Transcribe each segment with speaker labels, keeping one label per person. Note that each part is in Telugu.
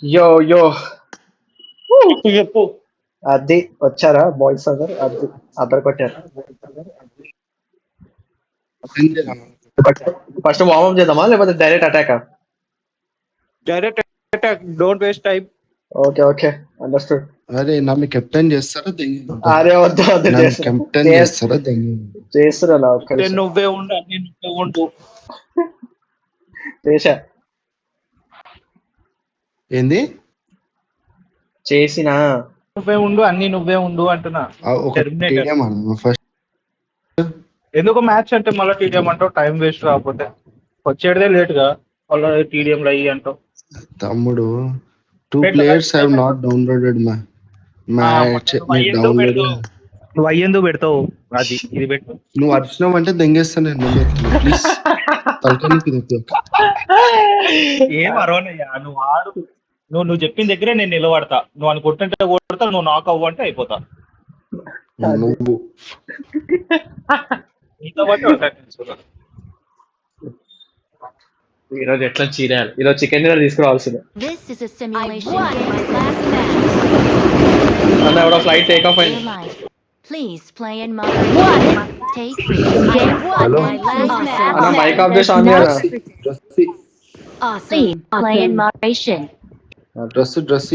Speaker 1: యో యో
Speaker 2: చెప్పు చెప్పు.
Speaker 1: అది వచ్చారా బాయ్స్ అందరు అది అద్దరు కొట్టారు. ఫస్ట్ వార్మప్ చేద్దామా లేకపోతే డైరెక్ట్ అటాకా?
Speaker 2: Direct attack, don't waste time.
Speaker 1: Okay okay understood.
Speaker 3: అరే నన్ను కెప్టెన్ చేస్తారా దెంగి
Speaker 1: అరే వద్దు వద్దు
Speaker 3: నన్ను కెప్టెన్ చేస్తారా దెంగి
Speaker 1: చేస్తున్నా ఒక్క నిమిషం
Speaker 2: నువ్వే ఉండు, అన్ని నువ్వే ఉండు.
Speaker 1: చేశా
Speaker 3: ఏంది
Speaker 1: చేసిన
Speaker 2: నువ్వే ఉండు, అన్ని నువ్వే ఉండు అంటున్నా.
Speaker 3: ఒక
Speaker 2: టెర్మినేటర్.
Speaker 3: TDM first.
Speaker 2: ఎందుకు మ్యాచ్ అంటే మళ్ళీ టీడీఎం అంటావు? టైం వేస్ట్ కాకపోతే వచ్చేదే లేట్ గా మళ్ళీ టీడీఎం లో అయ్యి అంటావు.
Speaker 3: తమ్ముడు 2
Speaker 2: పెట్టు,
Speaker 3: players have not downloaded match మీరు డౌన్లోడ్.
Speaker 2: నువ్వు అయ్యేందుకు పెడతావు? అది ఇది పెట్టు.
Speaker 3: నువ్వు అరిచినావు అంటే దెంగేస్తా నేను ముందు ప్లీజ్ తలకనికి తెప్పి.
Speaker 2: ఏం అరవనయ్యా, నువ్వు ఆడు. నువ్వు చెప్పిన దగ్గరే నేను నిలబడతా. నువ్వు అనుకుంటుంటే కొడతా, నువ్వు నాక్ అవ్వు అంటే అయిపోతా.
Speaker 3: నువ్వు
Speaker 2: నీతో పాటు ఉంటా నేను.
Speaker 1: ఈరోజు ఎట్లా చీరాలి, ఈరోజు చికెన్ డిన్నర్ తీసుకురావాల్సిందే.
Speaker 4: This is a simulation game. Last match.
Speaker 1: అన్న ఎవడో ఫ్లైట్ టేక్ ఆఫ్
Speaker 4: Your
Speaker 1: అయింది.
Speaker 4: life. Please play in moderation. Take 3. Game 1.
Speaker 3: Hello?
Speaker 4: My last match.
Speaker 1: అన్న మైక్ ఆఫ్ చేసి ఆన్ చేయరా?
Speaker 4: Awesome. Play in moderation.
Speaker 3: Dress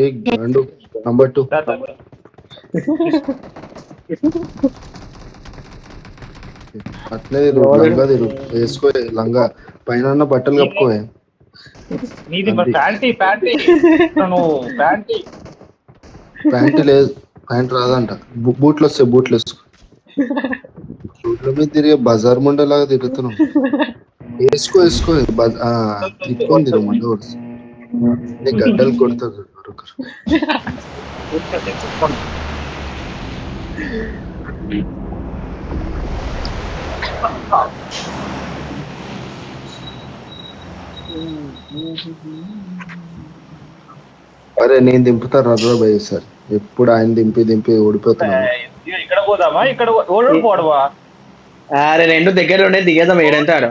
Speaker 3: ఏ గండు నంబర్ 2 అట్లే లంగా తిరు వేసుకో, లంగా పైన బట్టలు కప్పుకోవే.
Speaker 2: నీది ప్యాంటీ నువ్వు ప్యాంటీ.
Speaker 3: ప్యాంట్ లేదు, ప్యాంట్ రాదంట. బూట్లు వస్తాయి, బూట్లు వేసుకో. బూట్ల మీద తిరిగే బజార్ ముండలాగా తిరుగుతున్నాం. వేసుకో తిప్పుకొని తిరగమంటే గడ్డలు కొడతారు. అరే నేను దింపుతాను రద్రా భయ్ సార్. ఎప్పుడు ఆయన దింపి ఓడిపోతున్నాను.
Speaker 2: ఇక్కడ పోదామా? ఇక్కడ ఓడిపోవడమా?
Speaker 1: అరే రెండు దగ్గర ఉండే దిగేద్దాం ఏడంటే ఆడ.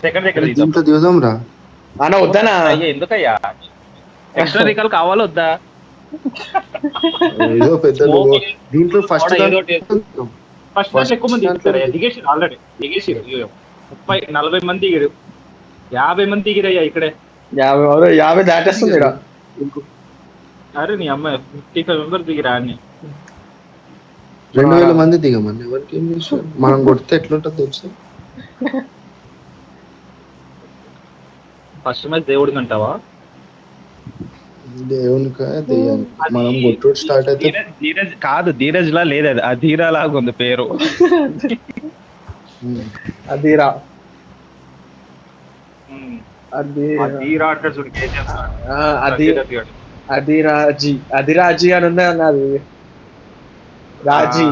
Speaker 2: సెకండ్ దగ్గర
Speaker 3: దీంట్లో దిగుదాం రా
Speaker 1: అన్న వద్దనా?
Speaker 2: ఎందుకయ్యా ఎక్స్ట్రా రికాల్ కావాలా వద్దా?
Speaker 3: ఏదో పెద్ద దీంట్లో ఫస్ట్
Speaker 2: ఫస్ట్ ఎక్కువ మంది దిగేసి ఆల్రెడీ దిగేసిరు. 30-40 మంది దిగిరు, 50 మంది దిగిరయ్యా ఇక్కడే.
Speaker 1: 50 దాటేస్తుంది ఇక్కడ.
Speaker 2: అరే నీ అమ్మాయి 55 మెంబర్స్ దిగిరా అని.
Speaker 3: 2000 మంది దిగమని ఎవరికి ఏం చేసారు? మనం కొడితే ఎట్లుంటుంది తెలుసు.
Speaker 2: ఫస్ట్ మ్యాచ్ దేవుడికి అంటావా?
Speaker 3: దేవునికా దెయ్యానికి మనం కొట్టుడు స్టార్ట్ అయితే
Speaker 2: ధీరజ్ కాదు, ధీరజ్ లా లేదు, అది అధీరా లాగా ఉంది పేరు.
Speaker 1: అదిరా
Speaker 2: అధీరా అంటే చూడు,
Speaker 1: అదిరాజీ అదిరాజీ అని ఉంది అన్నది. రాజీ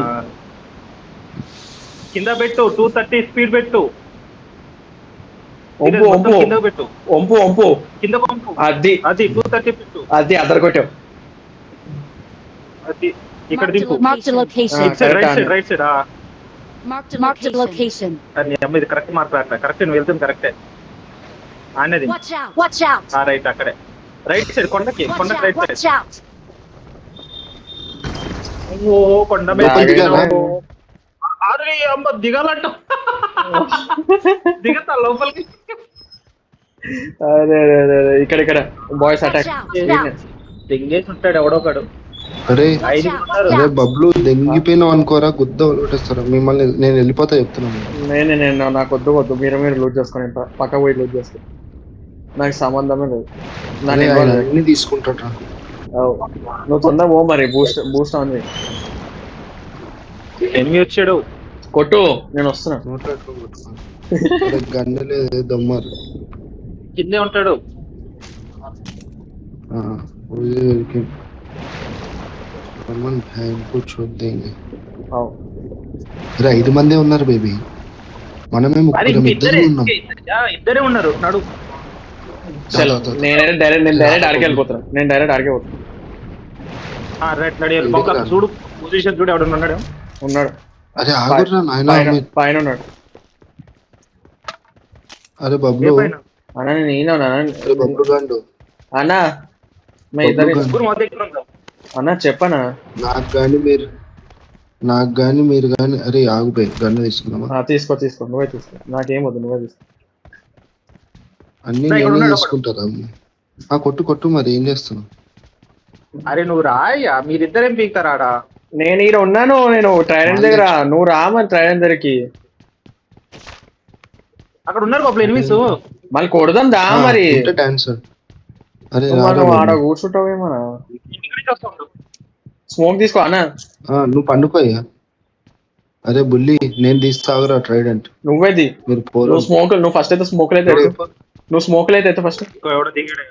Speaker 2: కింద పెట్టు, 230 స్పీడ్ పెట్టు.
Speaker 1: ఒంపు ఒంపు
Speaker 2: కింద పెట్టు,
Speaker 1: ఒంపు ఒంపు
Speaker 2: కింద పంపు.
Speaker 1: అది
Speaker 2: 230 పెట్టు.
Speaker 1: అది అద్దరు కొట్టావు.
Speaker 2: అది ఇక్కడ దింపు.
Speaker 4: Mark the location.
Speaker 2: Right side.
Speaker 4: Mark the location.
Speaker 2: నీ అమ్మ ఇది కరెక్ట్ మాట్లాడతా. కరెక్ట్ నువ్వు వెళ్తుంది కరెక్టే. అనేది
Speaker 4: Watch out.
Speaker 2: రైట్ అక్కడే రైట్ సైడ్ కొండకి రైట్ సైడ్.
Speaker 4: Watch out.
Speaker 2: ఓ కొండ మీద అమ్మ దిగాలంట. దిగతా లోపలికి.
Speaker 1: ఇక్కడ బాయ్స్ అటాక్
Speaker 2: దింగేసి ఉంటాడు ఎవడోకడు.
Speaker 3: అరే బబ్లు దెంగిపోయినావు అనుకోరా, గుద్ద కొట్టేస్తారా మిమ్మల్ని. నేను వెళ్ళిపోతా చెప్తున్నాను.
Speaker 1: నేను నాకు వద్దు మీరు లూజ్ చేసుకొని పక్క పోయి లూజ్ చేసుకో, నాకు సంబంధమే లేదు.
Speaker 3: అన్ని తీసుకుంటాడు.
Speaker 1: నువ్వు తొందర పో మరి. బూస్ట్ ఆన్ చేయి.
Speaker 2: ఎనిమిది వచ్చాడు,
Speaker 1: కొట్టు, నేను వస్తున్నా.
Speaker 3: గన్ను లేదు, దమ్మారు
Speaker 2: కిందే ఉంటాడు.
Speaker 3: కూర్చోద్ది. 5 మంది ఉన్నారు బేబీ, మనమే ఇద్దరే
Speaker 2: ఉన్నారు. నడు.
Speaker 1: నేను డైరెక్ట్ ఆడికి వెళ్ళిపోతున్నా.
Speaker 2: చూడు పొజిషన్ చూడు, ఎవడు ఉన్నాడు.
Speaker 3: అరే ఆగుర్రా నాయనా,
Speaker 1: పైన ఉన్నాడు.
Speaker 3: అరే బబ్లు
Speaker 1: అన్న నేను ఈయన
Speaker 3: అరే బబ్లు గాండు
Speaker 1: అన్న మా ఇద్దరు
Speaker 3: బబ్లు గాండు.
Speaker 2: ముగ్గురు మా దగ్గర ఉంటాం.
Speaker 1: అన్న చెప్పనా
Speaker 3: నాకు గాని మీరు గాని అరే ఆగిపోయి గన్ను తీసుకున్నామా
Speaker 1: తీసుకో నువ్వే తీసుకో, నాకేం వద్దు, నువ్వే తీసుకో.
Speaker 3: అన్ని
Speaker 2: ఇక్కడ
Speaker 3: నేనే
Speaker 2: ఉన్నాడు
Speaker 3: తీసుకుంటారా కొట్టు మరి ఏం చేస్తున్నావు
Speaker 2: అరే నువ్వు రాయ్యా, మీరిద్దరేం పీకుతారా ఆడ?
Speaker 1: నేను ఈడ ఉన్నాను, నేను ట్రైడెంట్ దగ్గర, నువ్వు రామని ట్రైడెంట్ దగ్గరికి.
Speaker 2: అక్కడ ఉన్నారు బబ్లు ఎనిమిస్.
Speaker 1: మళ్ళీ కొడదాం దా మరి.
Speaker 3: డాన్స్ అరే
Speaker 1: నువ్వు ఆడ కూర్చుంటావేమన్నా. స్మోక్ తీసుకో అన్న.
Speaker 3: నువ్వు పండుకోయ్యా. అరే బుల్లి నేను తీస్తావురా ట్రైడెంట్.
Speaker 1: నువ్వేది
Speaker 3: మీరు
Speaker 1: నువ్వు స్మోక్, నువ్వు ఫస్ట్ అయితే స్మోక్లు అయితే నువ్వు స్మోక్లు అయితే ఫస్ట్
Speaker 2: ఎవడో దిగాడు.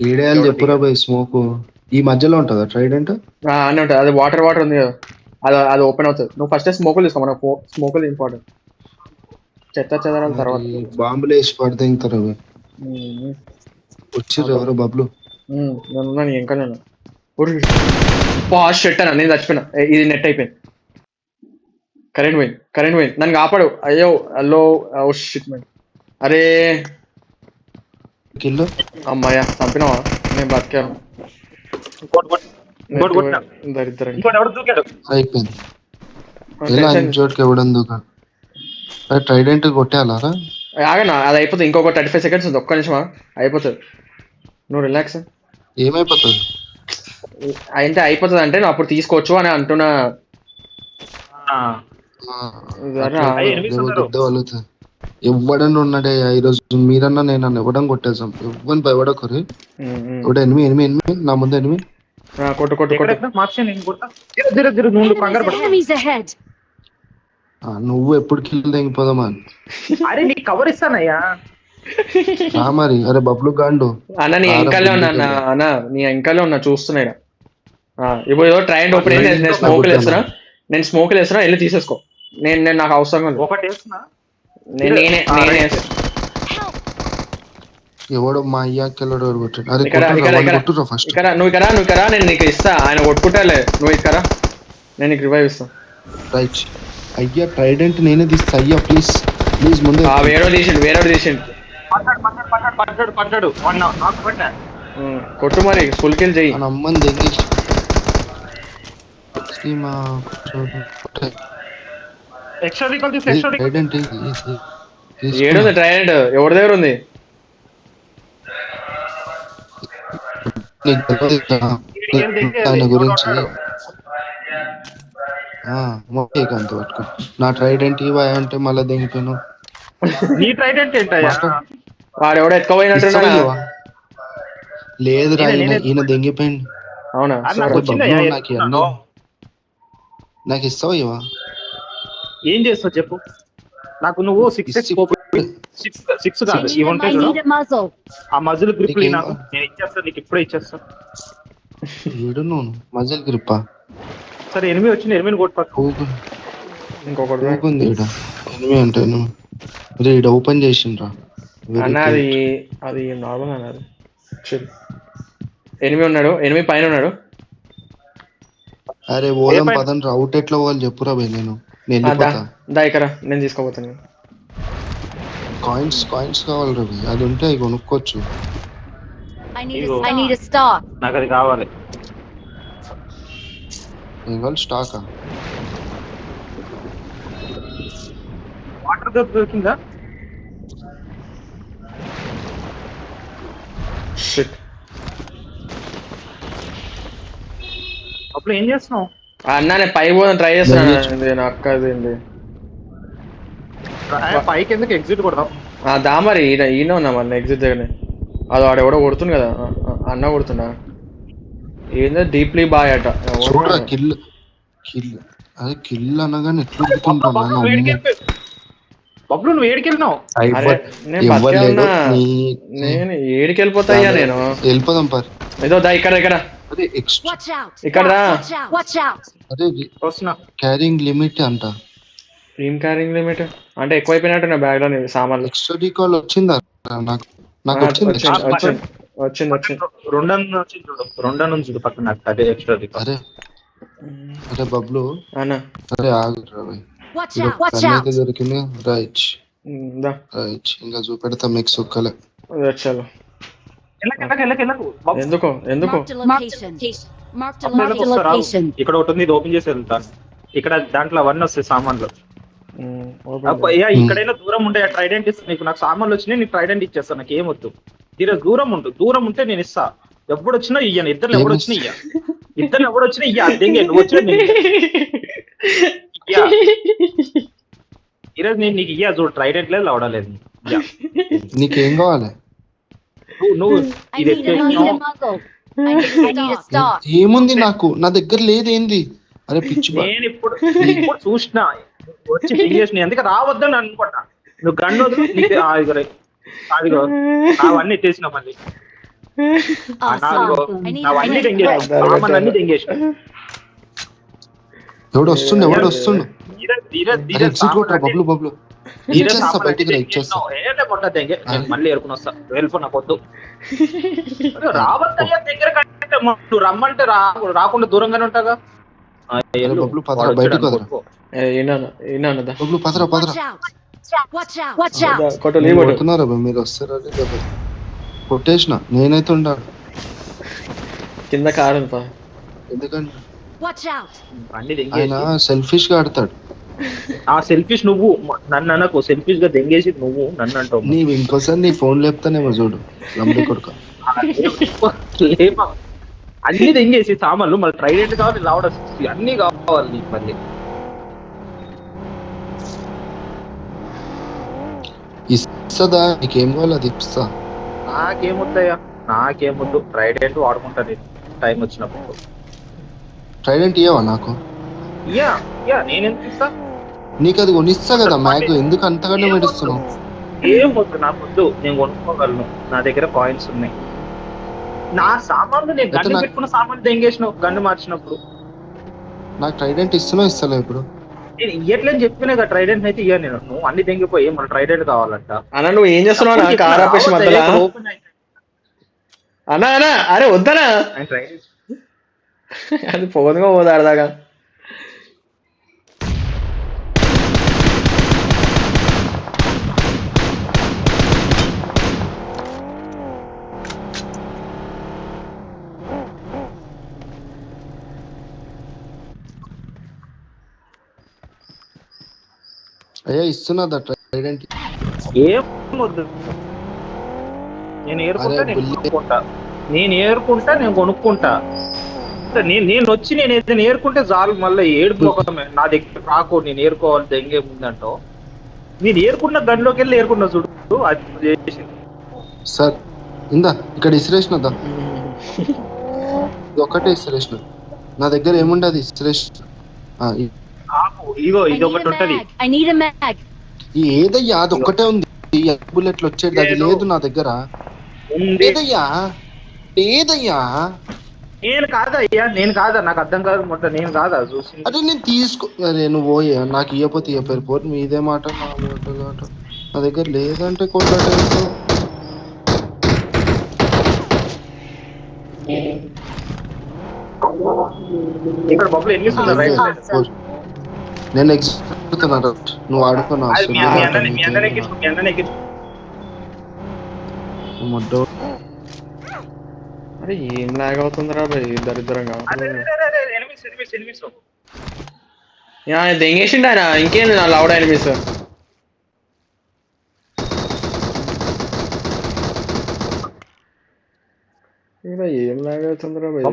Speaker 3: ఏడేయాలి చెప్పురా బాయ్. స్మోక్ ఈ మధ్యలో ఉంటుందా ట్రైడెంట్?
Speaker 1: అన్నీ ఉంటుంది. అది వాటర్ ఉంది కదా, అది ఓపెన్ అవుతుంది. నువ్వు ఫస్ట్ స్మోకులు తీసుకో, మన స్మోకులు ఇంపార్టెంట్. చెదరాల తర్వాత
Speaker 3: బాంబులు వేసి పడితే ఇంకరా వచ్చిర్రు ఎవరో బబ్లు.
Speaker 1: నేను ఇంకా షెట్ అన్న, నేను చచ్చిపోయినా. ఇది నెట్ అయిపోయింది. కరెంట్ పోయింది. నన్ను కాపాడు. అయ్యో హలో షిట్ మ్యాన్. అరే
Speaker 3: కిల్లు
Speaker 1: అమ్మాయ్యా చంపినావా? నేను బతికాను. దరిద్రం.
Speaker 3: అయిపోయింది. ఎలా చోటుకి ఇవ్వడం దుకాణం ట్రైడెంట్ కొట్టేయాలరా?
Speaker 1: ఆగనా, అది అయిపోతుంది. ఇంకొక 35 seconds ఉంది, ఒక్క నిమిషమా అయిపోతుంది. నువ్వు రిలాక్స్.
Speaker 3: ఏమైపోతుంది
Speaker 1: అయితే అయిపోతుంది అంటే నువ్వు అప్పుడు తీసుకోవచ్చు అని అంటున్నా.
Speaker 3: ఇవ్వడని ఉన్నాడే ఈరోజు. మీరన్నా నేనన్నా ఇవ్వడం కొట్టేసాం. ఇవ్వని భయపడకరి. ఒకటి ఎనిమిది నా ముందు ఎనిమిది. నువ్వు ఎప్పుడు కిల్ తెగిపోదామా?
Speaker 2: అరే నీకు కవర్ ఇస్తానయ్యా
Speaker 3: మరి. అరే బబ్లు గాండు
Speaker 1: అన్న నీ వెనకాలే ఉన్నా అన్న, నీ వెనకాలే ఉన్నా చూస్తున్నా. ఇప్పుడు ఏదో ట్రైన్ ఓపెన్ అయింది. నేను స్మోక్లు వేస్తున్నా, వెళ్ళి తీసేసుకో. నేను నాకు అవసరం
Speaker 2: ఒకటి వేస్తున్నా.
Speaker 1: నేనే
Speaker 3: ఎవడో మా అయ్యాకెళ్ళడు కొట్టాడు. అది కొట్టురా ఫస్ట్.
Speaker 1: నువ్వు ఇక్కడ నేను నీకు ఇస్తా. ఆయన కొట్టుకుంటాలే, నువ్వు ఇక్కడ, నేను నీకు రివైవ్ ఇస్తా.
Speaker 3: రైట్ అయ్యా ట్రైడెంట్ నేనే తీస్తా. అయ్యా ప్లీజ్ ముందు.
Speaker 1: వేరే తీసిండు.
Speaker 2: పడ్డాడు.
Speaker 1: కొట్టు మరి, ఫుల్ కిల్ చెయ్యి.
Speaker 3: అమ్మని దగ్గర
Speaker 1: ఏడుంది ట్రైడెంట్? ఎవరి దగ్గర ఉంది?
Speaker 3: ఆయన గురించి అంత పట్టుకో. నా ట్రైడెంట్ ఇవా అంటే మళ్ళీ దిగిపోయాను.
Speaker 2: నీ ట్రైడెంట్ ఏంటయ్యా?
Speaker 1: వాడు ఎత్తుకోపోయినట్టున్నా.
Speaker 3: లేదు ఈయన దిగిపోయింది.
Speaker 1: అవునా?
Speaker 3: నాకు ఇస్తావా ఇవా?
Speaker 2: ఏం చేస్తావు చెప్పు నాకు. నువ్వు 6 కాదు, ఇవి ఉంటాయి చూడు, ఆ మజిల్ గ్రిప్ నాకు నేను ఇచ్చేస్తా. నీకు ఇప్పుడే ఇచ్చేస్తా.
Speaker 3: ఏడు నువ్వు మజిల్ గ్రిప్పా?
Speaker 2: సరే 8 వచ్చింది, 8 కొట్టు.
Speaker 1: ఇంకొకటి
Speaker 3: ఎనిమిది అంటే అరే ఈడ ఓపెన్ చేసిండ్రా
Speaker 1: అన్న. అది నార్మల్ అన్నది. 8 ఉన్నాడు, 8 పైన ఉన్నాడు.
Speaker 3: అరే ఓలం పదం అవుట్ ఎట్లా పోవాలి చెప్పురా భయ్. నేను
Speaker 1: ఇక్కడ నేను తీసుకోపోతాను.
Speaker 3: కాయిన్స్ కావాలి రవి. అది ఉంటే అవి కొనుక్కోవచ్చు.
Speaker 2: నాకు అది కావాలి.
Speaker 3: స్టాకా
Speaker 2: వాటర్ దొరికిందా? అప్పుడు ఏం చేస్తున్నావు
Speaker 1: అన్నా? నేను పై పోదాం ట్రై చేస్తాను. అక్కదేంటి
Speaker 2: పైకి ఎందుకు ఎగ్జిట్ కొడదాం?
Speaker 1: దా మరి. ఈయన ఉన్నా మరి ఎగ్జిట్ దగ్గరనే. అది వాడు ఎవడో కొడుతుంది కదా, అన్న కొడుతున్నా. ఏందో డీప్లీ బాయ్ అట.
Speaker 3: కిల్ అనగానే ఎట్లా
Speaker 2: బబ్లు నువ్వు ఏడికెళ్ళినావు?
Speaker 1: నేను ఏడికెళ్ళిపోతాయ్యా. నేను
Speaker 3: వెళ్ళిపోదాం పర్.
Speaker 1: ఏదో దా ఇక్కడ
Speaker 3: క్యారింగ్ లిమిట్ అంట.
Speaker 1: ఏం క్యారింగ్ లిమిట్ అంటే? ఎక్కువైపోయినట్టు నా బ్యాగ్ లో సామాన్లు.
Speaker 3: ఎక్స్ట్రా రీకాల్ వచ్చిందా? నాకు
Speaker 1: వచ్చింది.
Speaker 2: రెండో నుంచి పక్కన అదే ఎక్స్ట్రా రీకాల్.
Speaker 3: అరే బబ్లు
Speaker 1: అన్న,
Speaker 3: అరే ఆగు దొరికింది. రైట్
Speaker 1: దా
Speaker 3: రైట్ ఇంకా చూపెడతా మీకు సుక్కలే.
Speaker 1: చలో.
Speaker 2: వెళ్ళకు బాబు.
Speaker 1: ఎందుకో
Speaker 4: Marked a location. Marked a
Speaker 2: అప్పుడు వస్తారా?
Speaker 4: location.
Speaker 2: ఇక్కడ ఒకటి ఉంది, ఇది ఓపెన్ చేసి వెళ్తాను. ఇక్కడ దాంట్లో అవన్నీ వస్తాయి సామాన్లు. అయ్యా ఇక్కడైనా దూరం ఉంటే ట్రైడెంట్ ఇస్తా నీకు. నాకు సామాన్లు వచ్చినాయి, నీకు ట్రైడెంట్ ఇచ్చేస్తాను. నాకు ఏమొద్దు. ఈరోజు దూరం ఉంటే నేను ఇస్తా. ఎప్పుడు వచ్చినా ఇయ్యాను. ఇద్దరు ఎవరు వచ్చినా ఇయ్యా. ఇద్దరు ఎవరు వచ్చినా ఇయ్యా. దెంగే నువ్వు వచ్చినా ఇయ్యా. ఈరోజు నేను నీకు ఇయ్యా చూడు. ట్రైడెంట్ లేదు, లవడలేదు.
Speaker 3: నీకేం కావాలి?
Speaker 2: నువ్వు
Speaker 4: I
Speaker 2: ఇది
Speaker 4: need a muzzle. I need a stock.
Speaker 3: ఏముంది నాకు? నా దగ్గర లేదేంది? అరే పిచ్చి
Speaker 2: నేను ఇప్పుడు చూసిన వచ్చి చేసిన అందుకే రావద్దని అనుకుంటా. నువ్వు గన్ను వదిలి నీకు అదిగో అవన్నీ ఎత్తేసిన మళ్ళీ. అవన్నీ తెంగేసిన, సామాన్లన్నీ తెంగేసిన.
Speaker 3: ఎవడు వస్తుండు? ఎగ్జిట్ కొట్టరా బబ్లు బబ్లు. ఇచ్చేస్తా బయటికి రా, ఇచ్చేస్తా.
Speaker 2: మళ్ళీ ఏరుకుని వస్తా. వెళ్ళిపో నాకు వద్దు. రావద్దయ్యా దగ్గర కంటే నువ్వు రమ్మంటే రాకుండా దూరంగానే ఉంటాగా.
Speaker 3: బబ్లు పదరా బయటకు వదరా. బబ్లు పదరా
Speaker 4: Watch out. Watch out. Watch out.
Speaker 3: కొడుతున్నారా మీరు? వస్తారా? కొట్టేసిన నేనైతే ఉండాలి.
Speaker 1: కింద కారు
Speaker 3: ఎందుకంటే
Speaker 4: Watch out.
Speaker 3: ఆయన సెల్ఫిష్ గా ఆడతాడు.
Speaker 2: ఆ సెల్ఫిష్ నువ్వు నన్ను అనకు. సెల్ఫిష్ గా దెంగేసి నువ్వు నన్ను అంటావు.
Speaker 3: నీవు ఇంకోసారి నీ ఫోన్ లేపుతానేమో చూడు లంబడి కొడుక.
Speaker 2: అన్ని దెంగేసి సామాన్లు మళ్ళీ ట్రైడెంట్ కావాలి, లావడ అన్ని కావాలి నీకు. మళ్ళీ
Speaker 3: ఇస్తుందా? నీకేం కావాలి అది ఇస్తా.
Speaker 2: నాకేమొద్దు. ట్రైడెంట్ వాడుకుంటా నేను టైం వచ్చినప్పుడు.
Speaker 3: ట్రైడెంట్ ఇయ్యవా నాకు?
Speaker 2: నేను ఎంత ఇస్తా?
Speaker 3: నీకు అది కొనిస్తా కదా మ్యాగ్. ఎందుకు అంతగానే మెడుస్తున్నావు?
Speaker 2: ఏం వద్దు, నాకు వద్దు. నేను కొనుక్కోగలను. నా దగ్గర పాయింట్స్ ఉన్నాయి. నా సామాన్లు నేను గన్ను పెట్టుకున్న సామాన్లు దెంగేసిన గన్ను మార్చినప్పుడు.
Speaker 3: నాకు ట్రైడెంట్ ఇస్తున్నావు ఇస్తలే ఇప్పుడు?
Speaker 2: నేను ఇయ్యట్లేని చెప్పినా కదా. ట్రైడెంట్ అయితే ఇయ్య నేను. నువ్వు అన్ని దెంగిపోయి మన ట్రైడెంట్ కావాలంట.
Speaker 1: అన్న నువ్వు ఏం చేస్తున్నావు? అన్నా అరే వద్దనా, అది పోదుగా పోదు ఆడదాకా.
Speaker 3: అయ్యా ఇస్తున్నదా ట్రైడెంట్?
Speaker 2: ఏం వద్దు. నేను ఏరుకుంటా, నేను కొనుక్కుంటా. నేను వచ్చి నేను ఏదైనా ఏరుకుంటే చాలు. మళ్ళీ ఏడుకోకమే నా దగ్గర రాకో. నేను ఏరుకోవాలి దెంగే ముందంటో. నేను ఏరుకున్న గన్లోకి వెళ్ళి ఏరుకున్నా చూడు. అది చేసింది
Speaker 3: సార్. ఇందా ఇక్కడ ఇసిరేసినదా? ఇది ఒక్కటే ఇసిరేసిన. నా దగ్గర ఏముండదు ఇసిరేసిన.
Speaker 2: ఇగో ఇది ఒకటి ఉంటది.
Speaker 3: ఏదయ్యా అది ఒక్కటే ఉంది. బుల్లెట్లు వచ్చేది అది లేదు నా దగ్గర. ఏదయ్యా
Speaker 2: నేను కాదా నాకు అర్థం కాదు. మొత్తం నేను కాదా చూసి.
Speaker 3: అదే నేను తీసుకో. అరే నువ్వు పోయా నాకు ఇయ్యపోతే ఇయ్యపోయారు పోరు. మీదే మాట నా మాట. నా దగ్గర లేదంటే కొట్లాట.
Speaker 2: ఇక్కడ బొబ్బలు ఎన్ని
Speaker 3: నేను ఎగ్జిస్తున్నా. నువ్వు ఆడుకున్నా
Speaker 1: అరే ఏం లాగ్ అవుతుందిరా భయ్ దరిద్రంగా. దెంగేసిండు ఆయన. ఇంకేంది నా లౌడ్ ఎనిమిస్. ఏం లాగ్ అవుతుందిరా భయ్.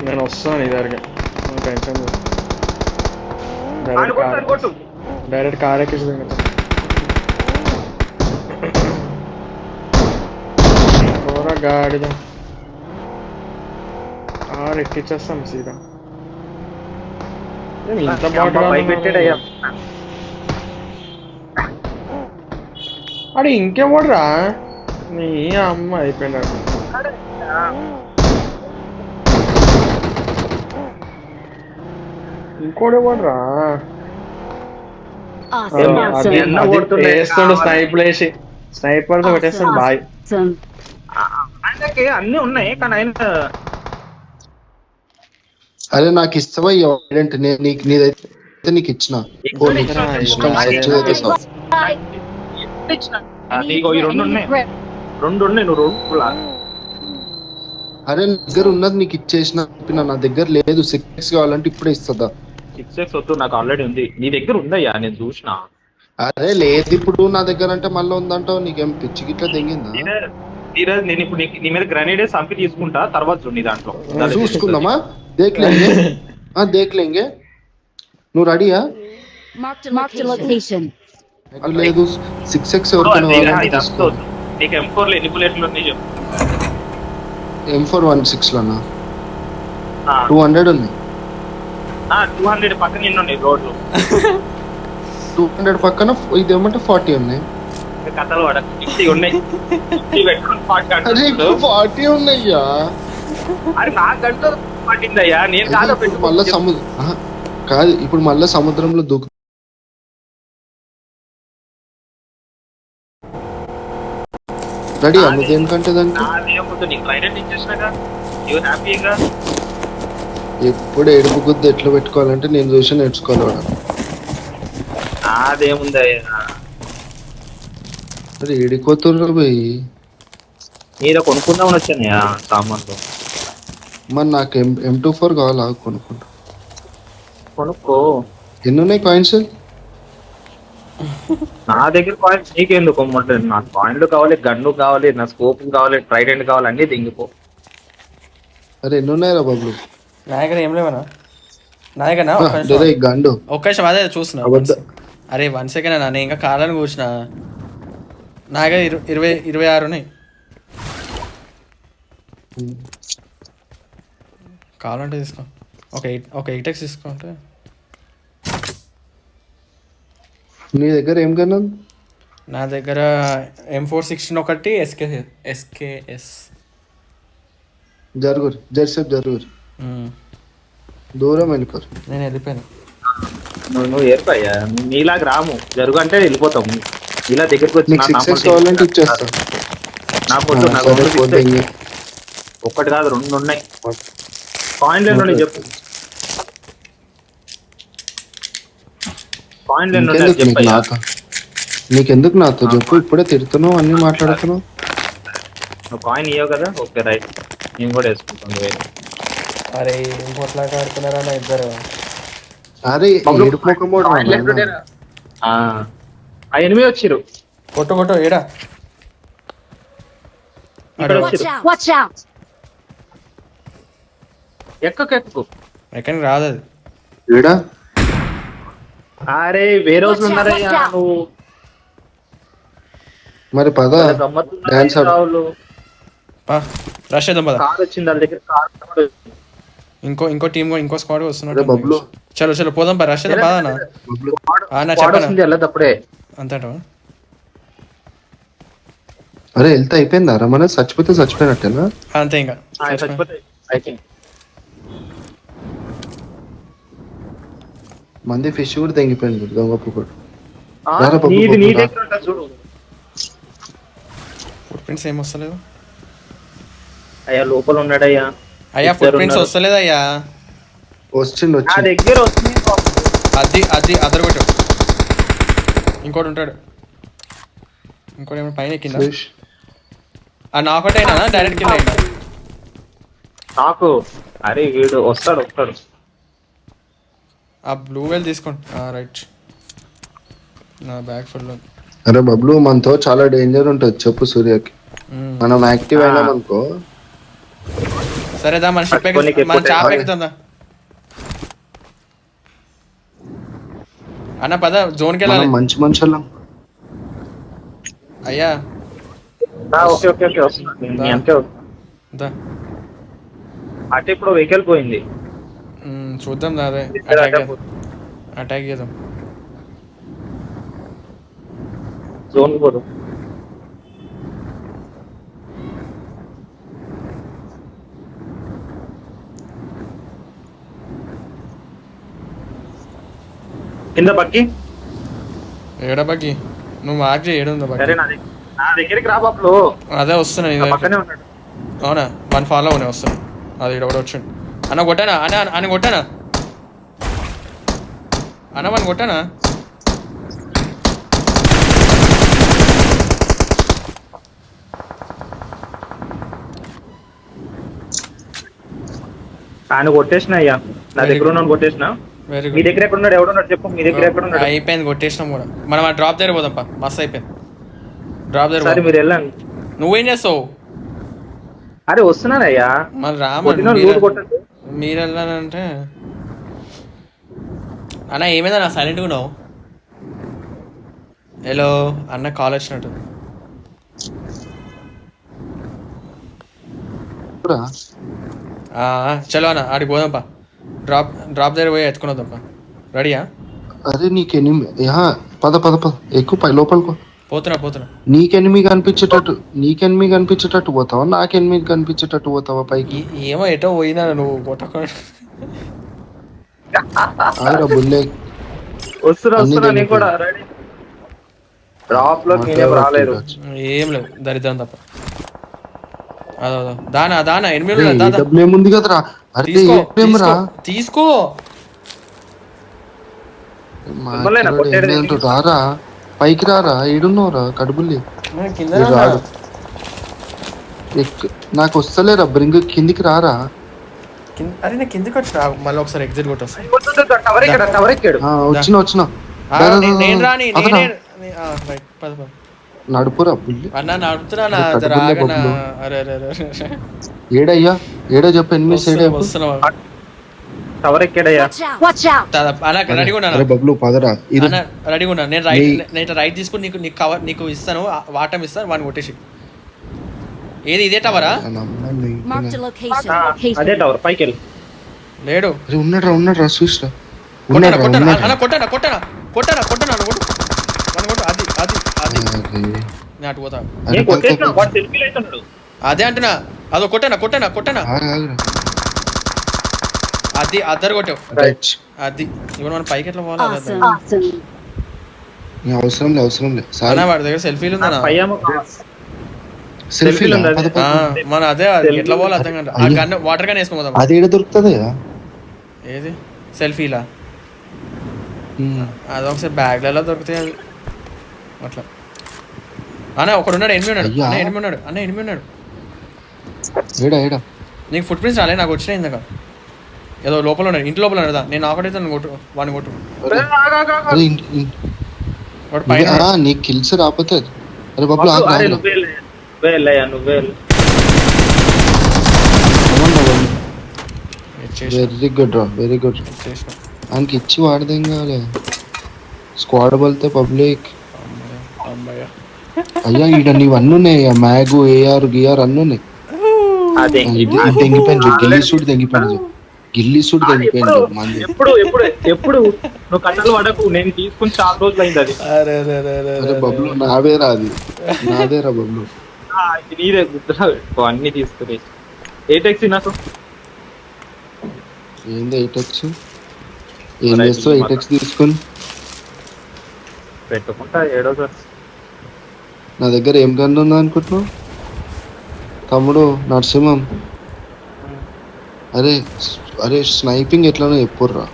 Speaker 1: నేను వస్తాను నీ దగ్గర. టెన్షన్ డైరెక్ట్ కార్ ఎక్కేసి గాడిద కార్ ఎక్కిచ్చేస్తాం సీదా. ఇంత బాగా అడే ఇంకెవడరా నీ అమ్మ అయిపోయినాడు. ఇంకోడేవాడరా వేస్తుండు స్నైపర్ వేసి. స్నైపర్ తో పెట్టేస్తాడు. బాయ్
Speaker 2: ఆయనకి అన్ని ఉన్నాయి కానీ ఆయన
Speaker 3: అరే నాకు ఇస్తావా ఈ ఐడెంటి నీకు నీదైతే నీకు ఇచ్చిన ఓ నీకు ఇష్టం వచ్చేదైతే సార్
Speaker 2: నీకు ఈ రెండు ఉన్నాయి నువ్వు రెండు
Speaker 3: అరే నా దగ్గర ఉన్నది నీకు ఇచ్చేసిన చెప్పిన నా దగ్గర లేదు 6x కావాలంటే ఇప్పుడే ఇస్తుందా
Speaker 2: 6x వద్దు నాకు ఆల్రెడీ ఉంది నీ దగ్గర ఉందయ్యా నేను చూసిన
Speaker 3: అరే లేదు ఇప్పుడు నా దగ్గర అంటే మళ్ళీ ఉందంటావు నీకేం పిచ్చి గిట్లా తెంగిందా
Speaker 2: ధీరజ్ నేను ఇప్పుడు నీ మీద గ్రనేడే సంపి తీసుకుంటా తర్వాత చూడు నీ దాంట్లో
Speaker 3: చూసుకుందామా దేఖ్లేంగే నువ్వు రెడీయా
Speaker 4: Marked a location.
Speaker 3: లేదు 6x ఎవరికైనా
Speaker 2: నీకు M4 లో ఎన్ని బుల్లెట్లు ఉన్నాయి చెప్పు
Speaker 3: M416 లోనా 200 ఉన్నాయి
Speaker 2: 200 పక్కన ఎన్ని ఉన్నాయి రోడ్లు
Speaker 3: 200 పక్కన ఇదేమంటే 40 ఉన్నాయి
Speaker 2: కథలు పడ 50 ఉన్నాయి 50 పెట్టుకుని
Speaker 3: 40 ఉన్నాయ్యా
Speaker 2: అరే నా గంట పట్టిందయ్యా నేను కాదు
Speaker 3: మళ్ళా కాదు ఇప్పుడు మళ్ళా సముద్రంలో దూకు రెడీ అమ్మ దేనికంటే దానికి ఎప్పుడు ఏడుపు గుద్దు ఎట్లా పెట్టుకోవాలంటే నేను చూసి నేర్చుకోవాలి వాడు
Speaker 2: అదేముందయ్యా
Speaker 3: అరే ఏడిపోతున్నారు పోయి
Speaker 2: మీద కొనుక్కుందామని వచ్చానయ్యా సామాన్లు
Speaker 3: మరి నాకు M24 కావాలా కొనుక్కుంటా
Speaker 2: కొనుక్కో
Speaker 3: ఎన్ని ఉన్నాయి కాయిన్స్
Speaker 2: నా దగ్గర కాయిన్స్ నీకెందుకు కొమ్మంటుంది నాకు కాయిన్లు కావాలి గన్ను కావాలి నా స్కోప్ కావాలి ట్రైడెంట్ కావాలి అన్ని దింగిపో
Speaker 3: అరే ఎన్ని ఉన్నాయిరా బాబు
Speaker 1: నా దగ్గర ఏం లేవనా నా దగ్గర
Speaker 3: గండు
Speaker 1: ఒక్క నిమిషం అదే చూస్తున్నా అరే 1 సెకండ్ అన్న నేను ఇంకా కాలని కూర్చున్నా నా దగ్గర 26 ఉన్నాయి కావాలంటే తీసుకో ఒక 8x తీసుకుంటే
Speaker 3: నీ దగ్గర ఏం కన్నా
Speaker 1: నా దగ్గర M416 ఒకటి SKS
Speaker 3: జరుగురు జర్సేపు జరుగురు దూరం వెళ్ళిపోరు
Speaker 1: నేను వెళ్ళిపోయాను
Speaker 2: నువ్వు ఏర్పయ్యా నీలాగా రాము జరుగు అంటే వెళ్ళిపోతాం ఇలా దగ్గరికి వచ్చి
Speaker 3: కావాలంటే ఇచ్చేస్తా
Speaker 2: ఒక్కటి కాదు 2 ఉన్నాయి కాయిన్లు ఉన్నాయి చెప్పు
Speaker 3: నీకెందుకు నాతో చెప్పు ఇప్పుడే తిడుతున్నావు అన్ని మాట్లాడుతున్నావు
Speaker 2: నువ్వు కాయిన్ ఇవ్వవు కదా ఓకే రైట్ నేను కూడా వేసుకుంటాను
Speaker 1: అరే ఇంకోట్లాగా ఆడుతున్నారా నా ఇద్దరు
Speaker 3: అరే
Speaker 2: ఆ ఎనిమిది వచ్చిర్రు
Speaker 1: కొట్టు ఏడా
Speaker 4: Watch out!
Speaker 2: ఎక్కు
Speaker 1: ఎక్కడికి రాదు అది
Speaker 3: ఏడా
Speaker 2: అరే వేరే రోజులు ఉన్నారయ్యా నువ్వు
Speaker 3: మరి పద డాన్స్
Speaker 1: రష్ చేద్దాం పద
Speaker 2: కార్ వచ్చింది వాళ్ళ దగ్గర కార్
Speaker 1: ఇంకో టీం ఇంకో స్క్వాడ్ వస్తున్నాడు
Speaker 3: బబ్లు
Speaker 1: చలో పోదాం పద రష్ చేద్దాం పదనా
Speaker 2: చెప్పండి వెళ్ళదప్పుడే
Speaker 1: అంతేటా
Speaker 3: అరే వెళ్తే అయిపోయిందా రమణ చచ్చిపోయినట్టేనా
Speaker 1: అంతే ఇంకా
Speaker 3: మంది ఫిష్ కూడా తెంగిపోయింది దొంగప్పు కూడా
Speaker 1: ఫుట్ ప్రింట్స్ ఏం వస్తలేదు
Speaker 2: అయ్యా లోపల ఉన్నాడయ్యా
Speaker 1: ఫుట్ ప్రింట్స్ వస్తలేదు అయ్యా
Speaker 3: వచ్చిండు
Speaker 2: దగ్గర వస్తుంది
Speaker 1: అది అదర్ కొట్టాడు ఇంకోటి ఉంటాడు ఇంకోటి ఏమైనా పైన కింద నాకౌట్ అయినా డైరెక్ట్ కింద అయినా
Speaker 2: నాకు అరే వీడు వస్తాడు
Speaker 1: ఆ బ్లూ వెల్ తీసుకోండి రైట్ నా బ్యాగ్ ఫుల్
Speaker 3: అరే బబ్లు మనతో చాలా డేంజర్ ఉంటుంది చెప్పు సూర్యకి మనం యాక్టివ్ అయినాం అనుకో
Speaker 1: సరేదా మన షిప్ మన చాప ఎక్కుతుందా అన్న పద జోన్కి వెళ్ళాలి
Speaker 3: మంచి మనుషులం
Speaker 1: అయ్యా
Speaker 2: అంటే ఇప్పుడు వెహికల్ పోయింది
Speaker 1: చూద్దాం అదే అటాక్ చేద్దాం
Speaker 2: జోన్ పోదు కింద బక్కి
Speaker 1: ఏడ బగ్గి నువ్వు మార్క్ చేయి ఏడుందా బగ్గి
Speaker 2: నా దగ్గరికి రా బాబులు
Speaker 1: అదే వస్తున్నా
Speaker 2: పక్కనే ఉన్నాడు
Speaker 1: అవునా 1 ఫాలో అవునే వస్తాను అది ఇక్కడ వచ్చిండు అన్న కొట్టానా అని కొట్టానా అన్న కొట్టానా
Speaker 2: ఆయన కొట్టేసిన అయ్యా నా దగ్గర ఉన్న కొట్టేసిన.
Speaker 1: వెరీ
Speaker 2: మీ
Speaker 1: గుడ్.
Speaker 2: దగ్గర ఎక్కడ ఉన్నాడు? ఎవడున్నాడు చెప్పు. మీ దగ్గర ఎక్కడ ఉన్నాడు?
Speaker 1: అయిపోయింది కొట్టేసినాం కూడా. మనం ఆ డ్రాప్ దగ్గర పోదాంపా, మస్తు అయిపోయింది డ్రాప్ దగ్గర
Speaker 2: సరే
Speaker 1: పోదాం.
Speaker 2: మీరు వెళ్ళండి.
Speaker 1: నువ్వేం చేస్తావు?
Speaker 2: అరే వస్తున్నానయ్యా.
Speaker 1: మరి
Speaker 2: కొట్టిన లూట్ కొట్టండి.
Speaker 1: మీరు వెళ్ళాలంటే అన్న ఏమైందా సైలెంట్గా ఉన్నావు? హలో అన్న కాల్ వచ్చినట్టు. చలో అన్న ఆడికి పోదాంపా, డ్రాప్ దగ్గర పోయి ఎత్తుకున్నాదంపా. రెడీయా?
Speaker 3: అరే నీకు ఎనిమి పద పద పద ఎక్కువ పై లోపలికో.
Speaker 1: పోతున్నా.
Speaker 3: నీకెనిమి కనిపించేటట్టు పోతావా, నాకు ఎనిమిది కనిపించేటట్టు పోతావా పైకి?
Speaker 1: ఏమో ఎటో పోయినా నువ్వు కొట్టకుండా.
Speaker 3: ఆగురా బుల్లే.
Speaker 2: వస్తున్నా నేను కూడా రెడీ. డ్రాప్ లో నేనేం రాలేదు.
Speaker 1: ఏం లేవు, దరిద్రం తప్ప. అదో దానా ఎనిమిది
Speaker 3: ఏముంది కదరా? అరే
Speaker 1: తీసుకో
Speaker 3: రారా పైకి రారా, ఏడున్నావురా కడుపుల్లి? రాడు నాకు వస్తలేరా బ్రింగ్, కిందికి రారా.
Speaker 1: అరే నేను కిందికి వచ్చిన, మళ్ళీ ఒకసారి ఎగ్జిట్ కొట్టొస్తా.
Speaker 3: వచ్చిన నడుపురా బుల్లి.
Speaker 1: అన్న నడుపుతున్నా.
Speaker 3: ఏడయ్యా ఏడో చెప్పు, ఎనిమిది సైడ్
Speaker 2: టవర్ ఎక్కాడయ్యా.
Speaker 1: రెడీగా ఉన్నాను
Speaker 3: బబ్లు పదరా.
Speaker 1: రెడీగా ఉన్నాను నేను రైట్ తీసుకుని నీకు ఇస్తాను, వాటం ఇస్తాను, వాడిని కొట్టేసి. ఏది ఇదే టవరా?
Speaker 2: అదే టవర్ పైకి వెళ్ళి
Speaker 1: లేడు.
Speaker 3: ఉన్నాడు చూసిరా.
Speaker 1: అదే అంటున్నా, అదో కొట్టానా అది అద్దరు కొట్టావు. అది ఇప్పుడు మనం పైకి ఎట్లా పోవాలి?
Speaker 3: అవసరం లేదు
Speaker 1: వాడి దగ్గర సెల్ఫీలు ఉందా? మన అదే ఎట్లా పోవాలి అర్థం కాదు. వాటర్ కానీ వేసుకోదాం.
Speaker 3: అది ఏడ దొరుకుతుంది?
Speaker 1: ఏది సెల్ఫీలా? అది ఒకసారి బ్యాగ్లలో దొరుకుతాయి అవి అట్లా. అన్న ఒకడు ఉన్నాడు, ఎనిమిది ఉన్నాడు.
Speaker 3: ఏడా
Speaker 1: నీకు ఫుట్ ప్రింట్స్ రాలే? నాకు వచ్చినాయి ఇందాక. ఏదో లోపల ఉన్నాడు, ఇంటి లోపల ఉన్నాడు. నేను ఆకడైతే వాడిని కొట్టు. వాడు పైన
Speaker 3: నీకు కిల్స్ రాకపోతే. అరే బాబు వెరీ గుడ్ ఆయనకి ఇచ్చి వాడదేం కావాలి. స్క్వాడ్ బోల్తే పబ్లిక్. అయ్యా ఈడ నీవన్నీ ఉన్నాయి, మ్యాగు ఏఆర్ గిఆర్ అన్నీ ఉన్నాయి. తెంగిపోయింది గిల్లీ సూట్ తెంగిపోయింది.
Speaker 2: ఎప్పుడు నువ్వు కట్టలు పడకు, నేను తీసుకుని చాలా రోజులు అయింది అది.
Speaker 3: అరే బబ్లు నాదేరా బబ్లు.
Speaker 2: నీదే గుర్తురా, అన్ని తీసుకుని. ఏ టెక్సీ నాకు
Speaker 3: ఏంది ఎయిటెక్స్? ఏం చేస్తావు ఎయిటెక్స్ తీసుకుని?
Speaker 2: పెట్టుకుంటా ఏడోసారి.
Speaker 3: నా దగ్గర ఏం గన్ ఉందా అనుకుంటున్నావు తమ్ముడు? నరసింహం. అరే స్నైపింగ్ ఎట్లనో ఎప్పుడురా,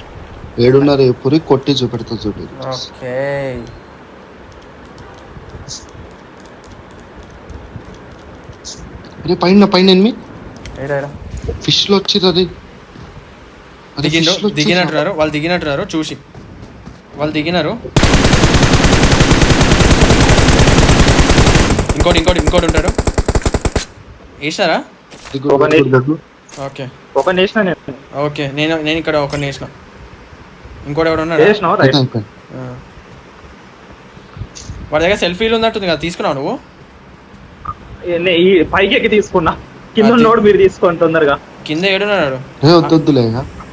Speaker 3: 7:30 ఎప్పుడు కొట్టి చూపెడతా చూడు. అరే పైన ఎనిమి ఫిష్ లో వచ్చిర్రు. అది
Speaker 1: దిగినట్టున్నారు వాళ్ళు, చూసి వాళ్ళు దిగినారు. ఇంకోటి ఉంటాడు. వేసినారా? ఓకే నేను ఇక్కడ ఒక వేసిన. ఇంకోటి ఎవరు ఉన్నాడు? వాడి దగ్గర సెల్ఫీలు ఉన్నట్టుంది కదా, తీసుకున్నావు నువ్వు?
Speaker 2: పైకి ఎక్కి తీసుకున్నా, కింద నోడు మీరు తీసుకోండి తొందరగా.
Speaker 1: కింద ఏడున్నాడు?
Speaker 3: వద్దులే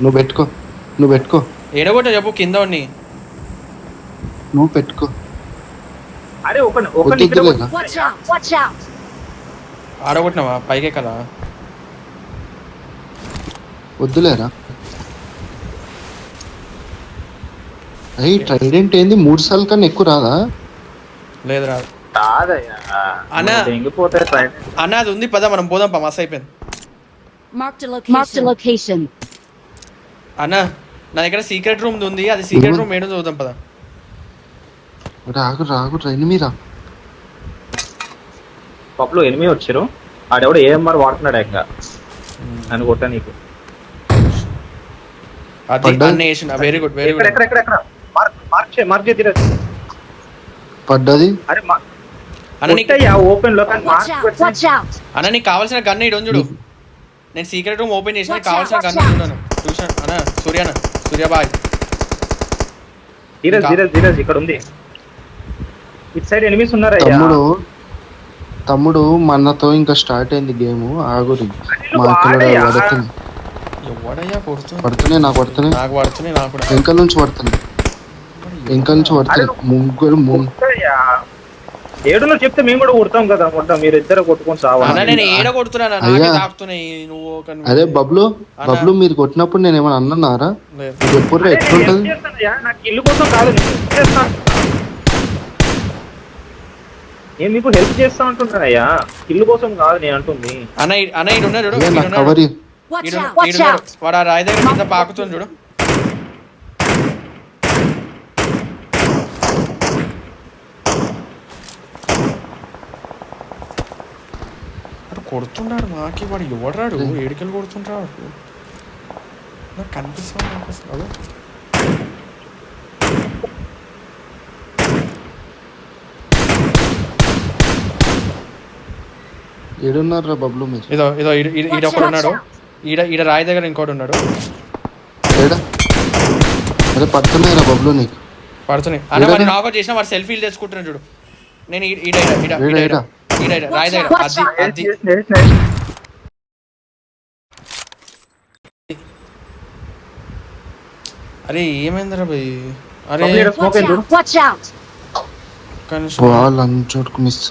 Speaker 3: నువ్వు పెట్టుకో.
Speaker 1: ఏడగొట్టా చెప్పు కింద ఉన్ని.
Speaker 3: నువ్వు పెట్టుకో.
Speaker 2: అరే
Speaker 1: ఆడగొట్టినావా? పైకే కదా.
Speaker 3: వద్దులేరా. అయ్యి ట్రైడెంట్ ఏంది 3 సార్లు కన్నా ఎక్కువ రాదా?
Speaker 1: లేదు రాదు అన్న. అది ఉంది పద మనం పోదాం. మస్తు అయిపోయింది.
Speaker 4: Marked a location.
Speaker 1: అన్న నా దగ్గర సీక్రెట్ రూమ్ ఉంది, అది సీక్రెట్ రూమ్ ఏడో చూద్దాం పద.
Speaker 3: రాగు ఎనిమిరా
Speaker 2: పబ్లో ఎనిమిది వచ్చారు, ఆడెవడో ఏఎంఆర్ వాడుతున్నాడు ఇంకా అని కొట్టా నీకు.
Speaker 1: అది అన్నేషన్. Very good very good.
Speaker 2: ఎక్కడ మార్క్ చేతిరా
Speaker 3: పడ్డది.
Speaker 2: అరే
Speaker 1: అన్న నీకు
Speaker 2: ఓపెన్ లో
Speaker 4: Watch out!
Speaker 1: అన్న నీకు కావాల్సిన గన్ ఇడు చూడు. నేను సీక్రెట్ రూమ్ ఓపెన్ చేసిన కావాల్సిన గన్ చూడాను చూసాను అన్న. సూర్యాబాయ్
Speaker 2: ధీరజ్ ఇక్కడ ఉంది. ఇటు సైడ్ ఎనిమిస్ ఉన్నారయ్యా.
Speaker 3: తమ్ముడు మనతో ఇంకా స్టార్ట్ అయింది గేమ్. ఆగురి
Speaker 1: ఎవడయ్యా
Speaker 3: పడుతున్నాయి నాకు
Speaker 1: పడుతున్నాయి నాకు కూడా.
Speaker 3: వెంకల నుంచి పడుతున్నాయి ముగ్గురు.
Speaker 2: ఏడులో చెప్తే మేము కూడా కొడతాం కదా, కొడతాం. మీరు ఇద్దరు కొట్టుకొని సావాలి.
Speaker 1: నేను ఏడ కొడుతున్నాను నువ్వు.
Speaker 3: అదే బబ్లు మీరు కొట్టినప్పుడు నేను ఏమైనా అన్నారా? ఎప్పుడు ఎట్లుంటది?
Speaker 2: నాకు ఇల్లు కోసం కాదు, నేను మీకు హెల్ప్ చేస్తా అంటున్నానయ్యా, ఇల్లు కోసం కాదు నేను అంటుంది.
Speaker 1: అన్న ఇడు ఉన్నాడు వాడు ఆ రాయి దగ్గర కింద పాకుతుంది చూడు. కొడుతున్నాడు మాకి. వాడు ఎవడరాడు? ఏడికెళ్ళి కొడుతుంటాడు నాకు కనిపిస్తాడు.
Speaker 3: ఏడున్నారా బబ్లు మీరు?
Speaker 1: ఇదో ఒకడు ఉన్నాడు. ఈడ రాయి దగ్గర ఇంకోటి ఉన్నాడు.
Speaker 3: అదే పడుతున్నాయిరా బబ్లు నీకు
Speaker 1: పడుతున్నాయి అన్న. వాడిని నాకౌట్ చేసిన వాడు సెల్ఫీలు తెచ్చుకుంటున్నాడు చూడు. నేను రాయి దగ్గర అది అరే ఏమైందిరా భయ్? అరే
Speaker 4: Watch out!
Speaker 3: లంచోడుకు మిస్.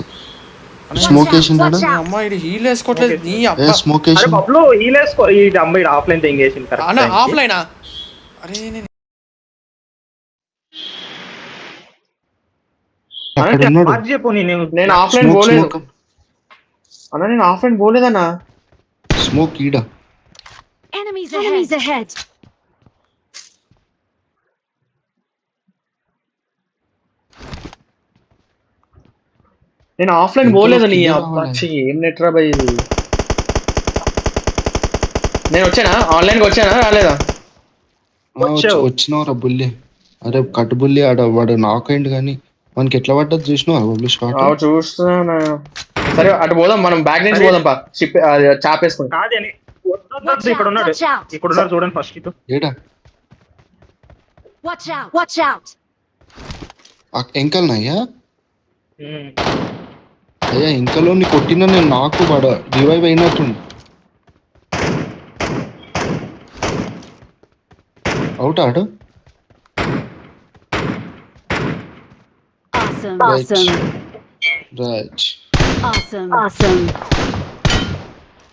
Speaker 3: స్మోక్ వేసిండాడు.
Speaker 1: అమ్మ ఇది హీల్ వేసుకోవట్లేదు నీ అబ్బా.
Speaker 3: స్మోక్ వేసి
Speaker 2: బబ్లు హీల్ వేసుకో. ఈ అమ్మాయి ఆఫ్లైన్ థింగ్ వేసింది కరెక్ట్.
Speaker 1: అన్న ఆఫ్లైనా? అరే నేను ఆఫ్లైన్ పోలేదు అన్న. నేను ఆఫ్లైన్ పోలేదన్నా.
Speaker 3: స్మోక్ ఈడ.
Speaker 4: Enemies ahead!
Speaker 1: నేను ఆఫ్లైన్ పోలేదు నీ అబ్బాచి. ఏం నెట్రా బై ఇది? నేను వచ్చానా? ఆన్లైన్ కి వచ్చానా రాలేదా?
Speaker 3: వచ్చినవరా బుల్లి. అరే కట్టు బుల్లి ఆడ వాడు నాక్ అయింది కానీ మనకి ఎట్లా పడ్డది చూసినావు?
Speaker 1: చూస్తున్నా. సరే అటు పోదాం, మనం బ్యాక్ నుంచి పోదాం పా. షిప్ చాపేసుకుని.
Speaker 2: ఇక్కడ ఉన్నాడు చూడండి ఫస్ట్.
Speaker 3: ఏడా
Speaker 4: Watch out!
Speaker 3: ఎంకల్నయ్యా అయ్యా ఇంకలో నీ కొట్టిన నేను నాకు పడ రివైవ్ అయినట్టుండు. అవుట్ ఆడు.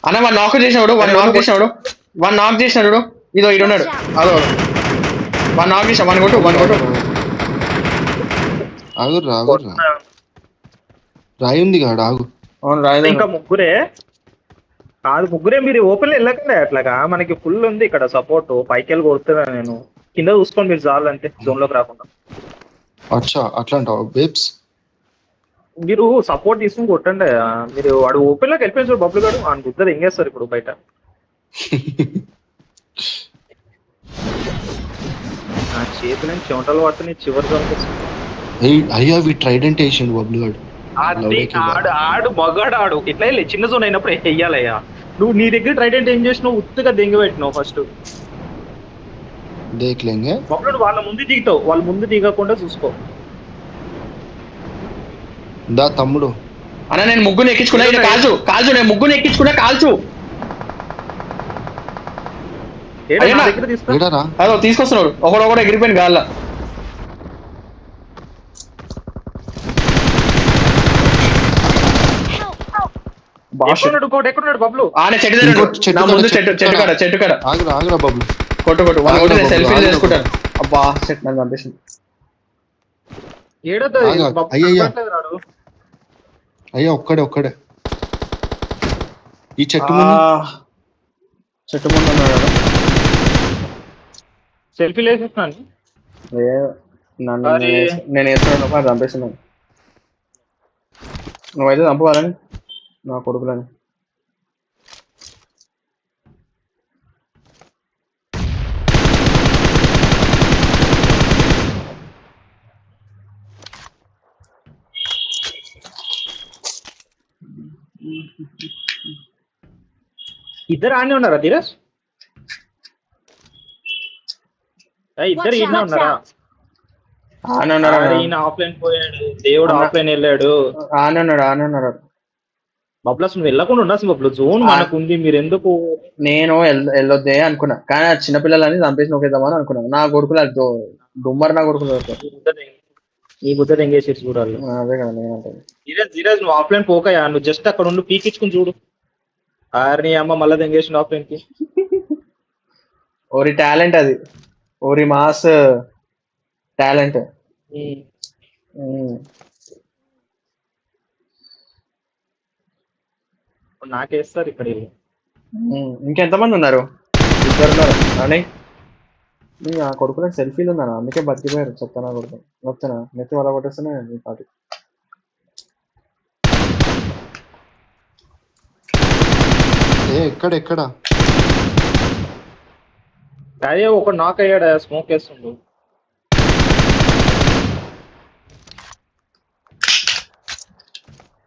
Speaker 1: అన్న వాడు నాక్ చేసినాడు. ఇదో ఇడు ఉన్నాడు. అదో వాడు నాక్ చేసా. వన్ కొట్టు.
Speaker 3: ఆగుర్రా రాయి ఉంది కాడు. ఆగు.
Speaker 2: ఇంకా ముగ్గురే కాదు, ముగ్గురే. మీరు ఓపెన్ వెళ్ళకండి అట్లాగా. మనకి ఫుల్ ఉంది ఇక్కడ సపోర్ట్. పైకి వెళ్ళి కొడుతున్నా నేను. కింద చూసుకోండి మీరు చాలు అంతే, జోన్ లోకి రాకుండా.
Speaker 3: అట్లా అంటావు బేబ్స్?
Speaker 2: మీరు సపోర్ట్ తీసుకుని కొట్టండి. మీరు వాడు ఓపెన్ లోకి వెళ్ళిపోయిన చూడు బబ్బులు గారు అని గుద్దరు ఎంగేస్తారు ఇప్పుడు బయట. నా చేతులు చెమటలు పడుతున్నాయి చివరికి అనిపిస్తుంది.
Speaker 3: అయ్యా ట్రైడెంట్ వేసిండు బబ్బులు గాడు.
Speaker 2: ఆడు మగాడు. ఆడు ఇట్లా చిన్న జోన్ అయినప్పుడు వెయ్యాలయ్యా. నువ్వు నీ దగ్గర ట్రైడెంట్ ఏం చేసినావు? ఉత్తుగా దెంగ పెట్టినావు ఫస్ట్. బబ్బులు వాళ్ళ ముందు దిగుతావు, వాళ్ళ ముందు దిగకుండా చూసుకో.
Speaker 3: దా తమ్ముడు.
Speaker 1: అన్న నేను ముగ్గురు ఎక్కించుకున్నా. కాల్చు నేను ముగ్గురు ఎక్కించుకున్నా. కాల్చు అదో తీసుకొస్తున్నాడు. ఒకడు ఎగిరిపోయింది గాల్లో.
Speaker 2: బబ్లు
Speaker 1: చెట్టు కాడ కొట్టు సెల్ఫీలు చేసుకుంటాను. అబ్బా సెట్ నాకు అనిపిస్తుంది.
Speaker 3: అయ్యా ఒక్కడే ఈ చెట్టు ముందు
Speaker 1: ఉన్నాడు.
Speaker 2: సెల్ఫీ వేసేస్తున్నాను.
Speaker 1: లేదు, నన్ను
Speaker 2: అరే
Speaker 1: నేను వేస్తున్నాను అది చంపేస్తున్నాను. నువ్వైతే చంపుకోవాలని నా కొడుకులని.
Speaker 2: ఇద్దరు ఆనే ఉన్నారా ధీరజ్? ఇద్దరు
Speaker 4: Watch
Speaker 2: ఈయన
Speaker 4: out!
Speaker 2: ఉన్నారా?
Speaker 1: ఆనే ఉన్నాడు
Speaker 2: అరే ఈయన ఆఫ్లైన్ పోయాడు, దేవుడు
Speaker 1: అన్న.
Speaker 2: ఆఫ్లైన్ వెళ్ళాడు.
Speaker 1: ఆనే ఉన్నాడు.
Speaker 2: బబ్లస్ నువ్వు వెళ్ళకుండా ఉండాల్సి బబ్లు, జోన్ మనకు ఉంది, మీరు ఎందుకు?
Speaker 1: నేను వెళ్ళొద్దే అనుకున్నా, కానీ ఆ చిన్నపిల్లలని చంపేసి నొక్కేద్దామని అనుకున్నాను. నా కొడుకులు అది దుమ్మరు, నా కొడుకులు దొరుకుతారు.
Speaker 2: ఈ బుద్ధ ఎంగేజ్ చూడాలి.
Speaker 1: అదే కదా నేను అంటే.
Speaker 2: ధీరజ్ నువ్వు ఆఫ్లైన్ పోకయా, నువ్వు జస్ట్ అక్కడ ఉండి పీకించుకుని చూడు. ఆరు నీ అమ్మ మళ్ళీ ఎంగేజ్ ఆఫ్లైన్ కి.
Speaker 1: ఓరి టాలెంట్ అది, ఓరి మాస్ టాలెంట్.
Speaker 2: నాకేస్తారు ఇక్కడ వీళ్ళు.
Speaker 1: ఇంకెంతమంది ఉన్నారు? ఇద్దరు ఉన్నారు అని. ఆ కొడుకులకు సెల్ఫీలు ఉన్నాను, అందుకే బతికిపోయారు. చెప్తానా కొడుకు చెప్తానా, నెత్తి వల్ల కొట్టేస్తేనే ఈ పాటి.
Speaker 3: ఎక్కడ
Speaker 2: అదే ఒక నాక్ అయ్యాడు, స్మోక్ వేస్తుండు.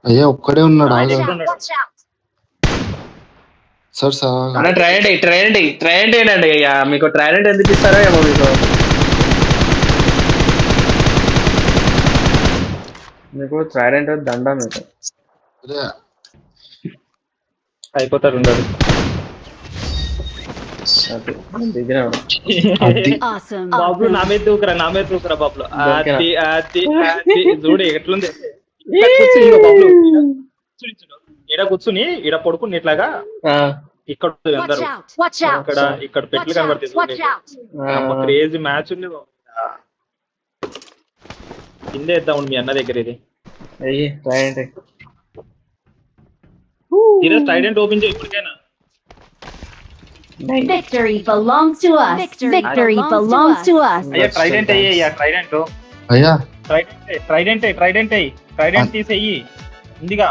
Speaker 3: అయ్యా ఒక్కడే ఉన్నాడు. ఆగా
Speaker 4: Watch out!
Speaker 3: సార్ సార్
Speaker 1: అన్న ట్రైనెంట్ ఏంటండి అయ్యా, మీకు ట్రైనెంట్ ఎందుకు ఇస్తారో ఏమో మీకు ట్రైనెంట్ దండ మీకు.
Speaker 2: అయిపోతారు ఉండదు.
Speaker 4: Awesome!
Speaker 2: బాబులు నా మీద దూకురా బాబులు. చూడు ఎట్లుంది. ఈడ కూర్చుని ఈడ పడుకుని ఇట్లాగా ఇక్కడ అందరు
Speaker 4: Watch out!
Speaker 2: ఇక్కడ పెట్లు కనబడుతుంది. క్రేజీ మ్యాచ్ ఉంది. కింద వేద్దాం మీ అన్న దగ్గర. ఇది ఈరోజు ట్రైడెంట్ ఓపెన్ చేయి ఇప్పటికైనా.
Speaker 4: Victory belongs to us. Victory belongs to us.
Speaker 2: అయ్యా ట్రైడెంట్ అయ్యా ట్రైడెంట్
Speaker 3: అయ్యా
Speaker 2: ట్రైడెంట్ తీసేయి. ఉందిగా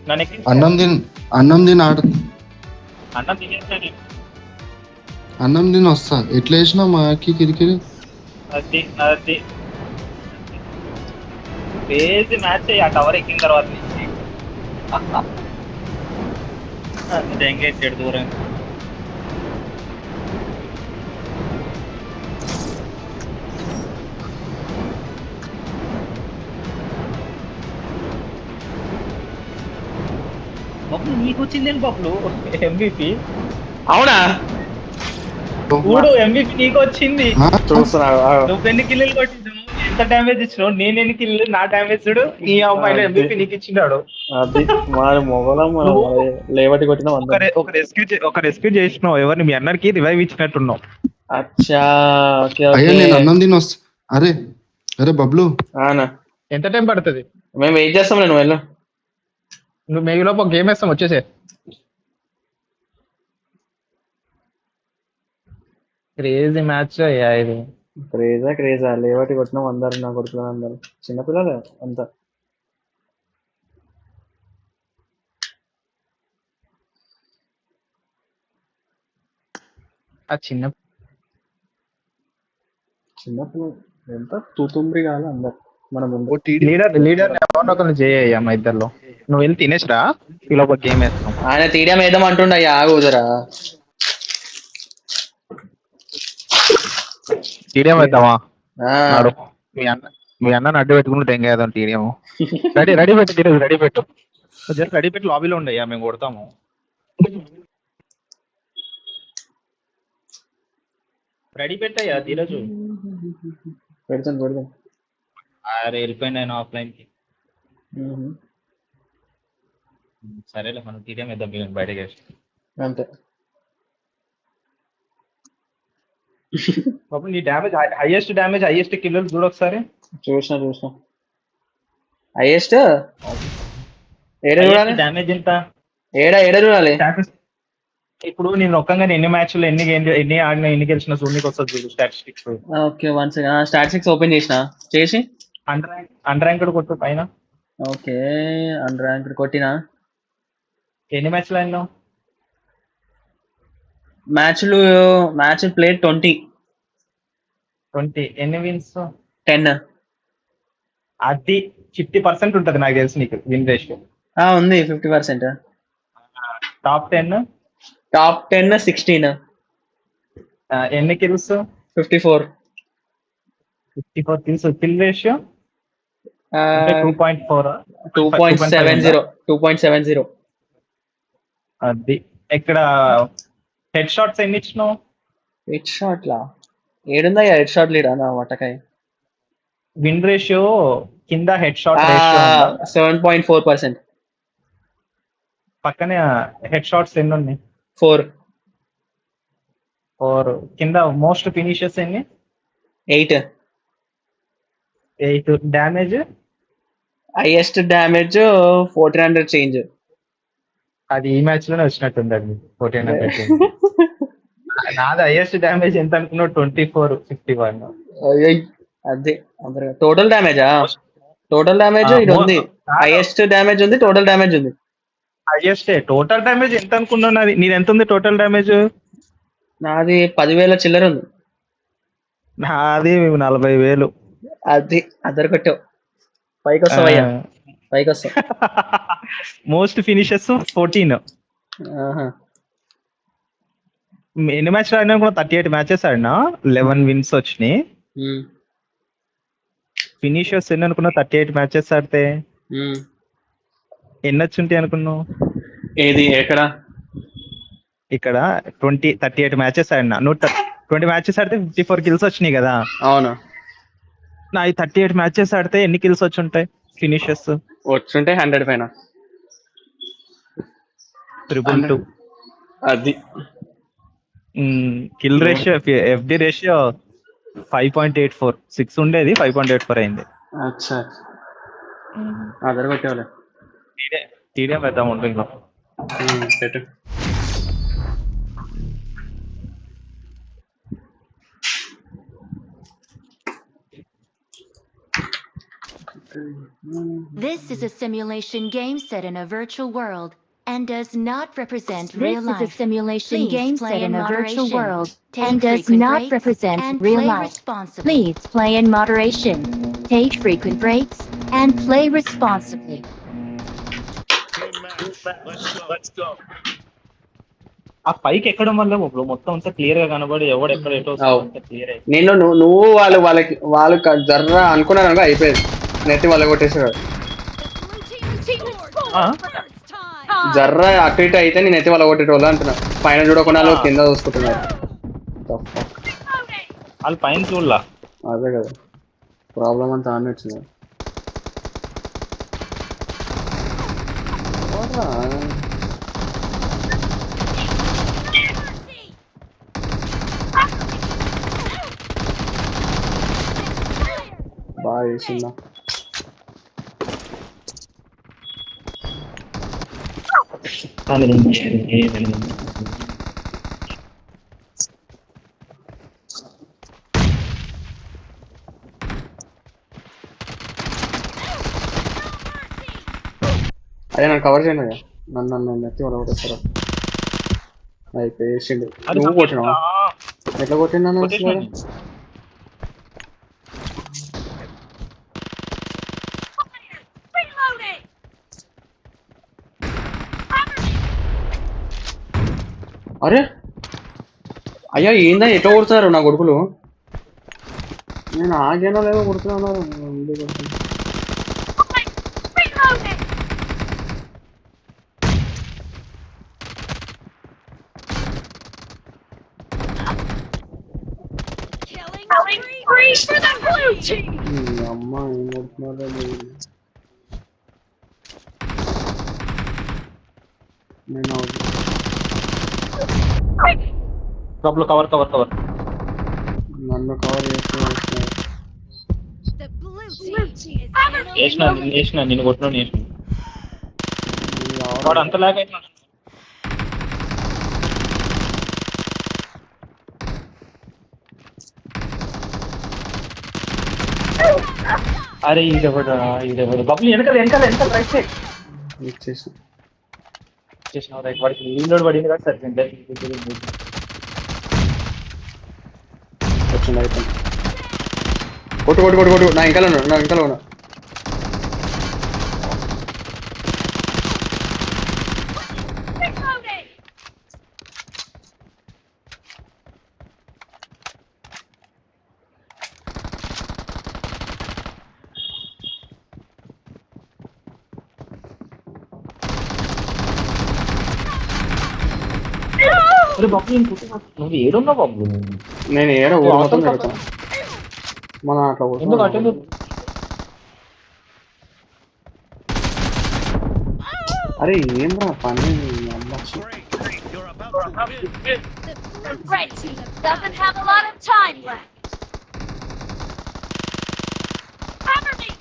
Speaker 2: నన్ను
Speaker 3: అన్నం తిని అన్నం తిని వస్తా. ఎట్లా వేసినా మా అక్కి కిరికిరి.
Speaker 2: అది క్రేజీ మ్యాచ్ ఆ టవర్ ఎక్కిన తర్వాత నుంచి. ఎంగేజ్ దూరం. బబ్లు నీకు వచ్చిందేంటి బబ్లు MVP?
Speaker 1: అవునా?
Speaker 2: చూడు MVP నీకు వచ్చింది.
Speaker 1: చూస్తున్నారు
Speaker 2: నువ్వు ఎన్ని కిల్లులు కొట్టించావు, ఎంత డ్యామేజ్ ఇచ్చినావు, నేను ఎన్ని కిల్లు, నా డ్యామేజ్ చూడు. ఈ అమ్మాయిలో MVP నీకు ఇచ్చినాడు.
Speaker 1: అది మరి మొగలం లేవటి కొట్టిన
Speaker 2: ఒక రెస్క్యూ చేసినావు ఎవరిని, మీ అన్నకి రివైవ్ ఇచ్చినట్టున్నావు.
Speaker 1: అచ్చా
Speaker 3: అయ్యా నేను అన్నం తిని వస్తా. అరే బబ్లు
Speaker 2: ఎంత టైం పడుతుంది?
Speaker 1: మేము వెయిట్ చేస్తాం. నేను వెళ్ళు,
Speaker 2: నువ్వు మేలోపు ఒక గేమ్ వేస్తాం వచ్చేసే. క్రేజీ మ్యాచ్ అయ్యా ఇది.
Speaker 1: క్రేజా లేవటి కొట్టినాం అందరు, నా కొడుకులు అందరు చిన్నపిల్లలే అంతా.
Speaker 2: ఆ
Speaker 1: చిన్నపిల్లలు ఎంత తూతుంబ్రి కాదు అందరు. మనం
Speaker 2: లీడర్ ఎవరినొకరిని చేయ్యా మా ఇద్దరులో. నువ్వు వెళ్ళి తినేసిరా, ఈ లోపల గేమ్ వేస్తాం.
Speaker 1: ఆయన తీయడం వేద్దాం అంటుండయ్యా, ఆగుదరా.
Speaker 2: టీడియం వేద్దామా? మీ అన్న అడ్డు పెట్టుకుని తెంగేద్దాం టీడియం. రెడీ పెట్టు జస్ట్ రెడీ పెట్టి లాబీలో ఉండయ్యా, మేము కొడతాము. రెడీ పెట్టయ్యా ధీరజు.
Speaker 1: పెడతాను.
Speaker 2: అరే వెళ్ళిపోయింది ఆయన ఆఫ్లైన్ కి. సరేలే మనం టీడియం వేద్దాం బయటకి
Speaker 1: అంతే.
Speaker 2: నీ డ్యామేజ్ హైయెస్ట్ కిల్లులు చూడు ఒకసారి.
Speaker 1: చూసిన హైయెస్ట్ ఏడ చూడాలి?
Speaker 2: డ్యామేజ్ ఎంత?
Speaker 1: ఏడ చూడాలి?
Speaker 2: ఇప్పుడు నేను ఒక్కగానే ఎన్ని మ్యాచ్లు ఎన్ని ఆడినా ఎన్ని గెలిచిన చూడనికి వస్తుంది చూడు statistics.
Speaker 1: Okay one second statistics open చేసి
Speaker 2: అండర్ ర్యాంక్డ్ కొట్టు పైన.
Speaker 1: ఓకే అండర్ ర్యాంక్ కొట్టినా.
Speaker 2: ఎన్ని మ్యాచ్లు ఆడినావు?
Speaker 1: Match played 20.
Speaker 2: ఎన్ని విన్స్?
Speaker 1: 10.
Speaker 2: అది 50% ఉంటుంది నాకు తెలిసి నీకు విన్ రేషియో.
Speaker 1: ఉంది 50%.
Speaker 2: టాప్ 10
Speaker 1: 16.
Speaker 2: ఎన్ని కిల్స్?
Speaker 1: 54.
Speaker 2: 54 కిల్స్. Kill ratio 2.4.
Speaker 1: 2.70.
Speaker 2: అది ఇక్కడ హెడ్ షాట్స్ ఎన్ని ఇచ్చినావు?
Speaker 1: హెడ్ షాట్ లా ఏడుందా హెడ్ షాట్ లీడా నా వటకాయ.
Speaker 2: విన్ రేషియో కింద హెడ్ షాట్ రేషియో
Speaker 1: 7.4%.
Speaker 2: పక్కనే హెడ్ షాట్స్ ఎన్ని ఉన్నాయి?
Speaker 1: 4.
Speaker 2: కింద మోస్ట్ ఫినిషెస్ ఎన్ని?
Speaker 1: 8.
Speaker 2: డ్యామేజ్?
Speaker 1: Highest damage 1400 change.
Speaker 2: అది ఈ మ్యాచ్ లోనే వచ్చినట్టుంది. అది 1400. నాది హైయెస్ట్ డ్యామేజ్ ఎంత అనుకున్నావు? 2451.
Speaker 1: అదే టోటల్ డ్యామేజా? టోటల్ డ్యామేజ్ ఇది ఉంది. హైయెస్ట్ డ్యామేజ్ ఉంది, టోటల్ డ్యామేజ్ ఉంది.
Speaker 2: హైయెస్ట్ టోటల్ డ్యామేజ్ ఎంత అనుకున్నావు? నీది ఎంత ఉంది టోటల్ డ్యామేజ్?
Speaker 1: నాది 10,000 చిల్లర ఉంది.
Speaker 2: నాది 40,000.
Speaker 1: అది అద్దరు కొట్టావు. పైకి వస్తావు అయ్యా, పైకి వస్తావు.
Speaker 2: Most finishes 14. ఎన్ని మ్యాచ్ ఆడినా? 38 మ్యాచెస్ ఆడినా, 11 విన్స్ వచ్చినాయి. ఫినిషర్స్ ఎన్ని అనుకున్నావు? 38 మ్యాచెస్ ఆడితే ఎన్ని వచ్చుంటాయి అనుకున్నావు?
Speaker 1: ఏది ఎక్కడ?
Speaker 2: ఇక్కడ 38 మ్యాచెస్ ఆడినా. నువ్వు 20 మ్యాచెస్ ఆడితే 54 కిల్స్ వచ్చినాయి కదా.
Speaker 1: అవును.
Speaker 2: నా 38 మ్యాచెస్ ఆడితే ఎన్ని కిల్స్ వచ్చి ఉంటాయి ఫినిషర్స్?
Speaker 1: వచ్చుంటే 100 పైన.
Speaker 2: 222.
Speaker 1: అది
Speaker 2: కిల్ రేషియో ఎఫ్డి రేషియో 5.84. 6 ఉండేది 5.84 అయింది.
Speaker 1: అచ్చా అద్దరు కొట్టేవాళ్ళే.
Speaker 2: టీడీఎం పెద్దాం ఉంటుంది.
Speaker 1: పెట్టు.
Speaker 4: This is a simulation game set in a virtual world and does not represent real life. This is a simulation game set in a virtual world and does not represent real life. Please play in moderation, take frequent breaks, and play responsibly.
Speaker 2: ఆ పైకి ఎక్కడం వల్ల మొత్తం అంతా క్లియర్ గా కనబడి ఎవడు ఎక్కడ ఎటో క్లియర్ అయ్యి.
Speaker 1: నేను నువ్వు వాళ్ళు జర్ర అనుకున్నాను అనుకో అయిపోయేది. నెత్తి వాళ్ళ కొట్టేసాడు. జర్ర అటు ఇటు అయితే నేను ఎత్తి వాళ్ళ కొట్టేటోళ్ళు అంటున్నా. పైన చూడకుండా కింద చూసుకుంటున్నారు.
Speaker 2: వాళ్ళు పైన చూడలా.
Speaker 1: అదే కదా ప్రాబ్లం అంతా ఆమె వచ్చింది. బాగా చేసిందా? అదే నన్ను కవర్ చేయండి కదా. నన్ను నెత్తి వాళ్ళు కొట్టేస్తారా? అయిపోయేసిండు. నువ్వు కొట్టినావా? ఎట్లా కొట్టినా? అరే అయ్యా ఏందా ఎట్లా కొడుతున్నారు నా కొడుకులు? నేను ఆగేనో లేదో కొడుతున్నాను. అమ్మా ఏం కొడుతున్నారో నేను
Speaker 2: కవర్
Speaker 1: నన్ను కవర్
Speaker 2: చేసిన నేను కొట్టిన వాడు అంత లాగ్ అవుతున్నాడు. అరే ఇదెవడు బబ్లు వెనకాల వెనకాల వెనకాల రైట్ సైడ్
Speaker 1: ఇచ్చేసి
Speaker 2: చేసిన రైట్ వాడికి రీలోడ్ పడింది కదా సరిపోయింది
Speaker 1: వచ్చింది అయిపోయింది. కొట్టు కొట్టు కొట్టు కొట్టు, నా వెనకాల ఉన్నాడు, నా వెనకాల ఉన్నా.
Speaker 2: అరే బబ్లు నువ్వు ఏడున్నావు బబ్లు
Speaker 1: నేను ఏడ ఊరు మొత్తం పెడతాను మన అట్లా
Speaker 2: ఎందుకు అటు
Speaker 1: కొడుతున్నాను. అరే ఏం రా పని అమ్మ.
Speaker 5: The red team doesn't have a lot of time left. Cover me!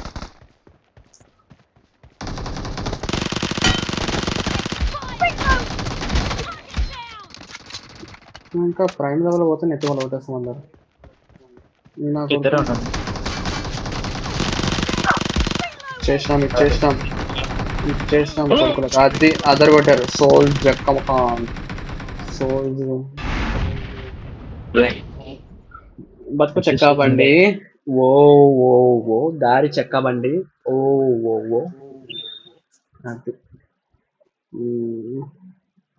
Speaker 5: Reload! Target down!
Speaker 1: ఇంకా ప్రైమ్ లెవెల్ పోతే నెత్తి వాళ్ళు కొట్టేస్తాం అందరు. నాకు
Speaker 2: ఇద్దరే ఉన్నాను
Speaker 1: చేసినాం కొడుకులకు. అది అదర్ కొట్టారు. సోల్ జక్కమ్ ఖాన్, సోల్ బతుకు చెక్క బండి. ఓ ఓ ఓ దారి చెక్క బండి. ఓ ఓ ఓ అది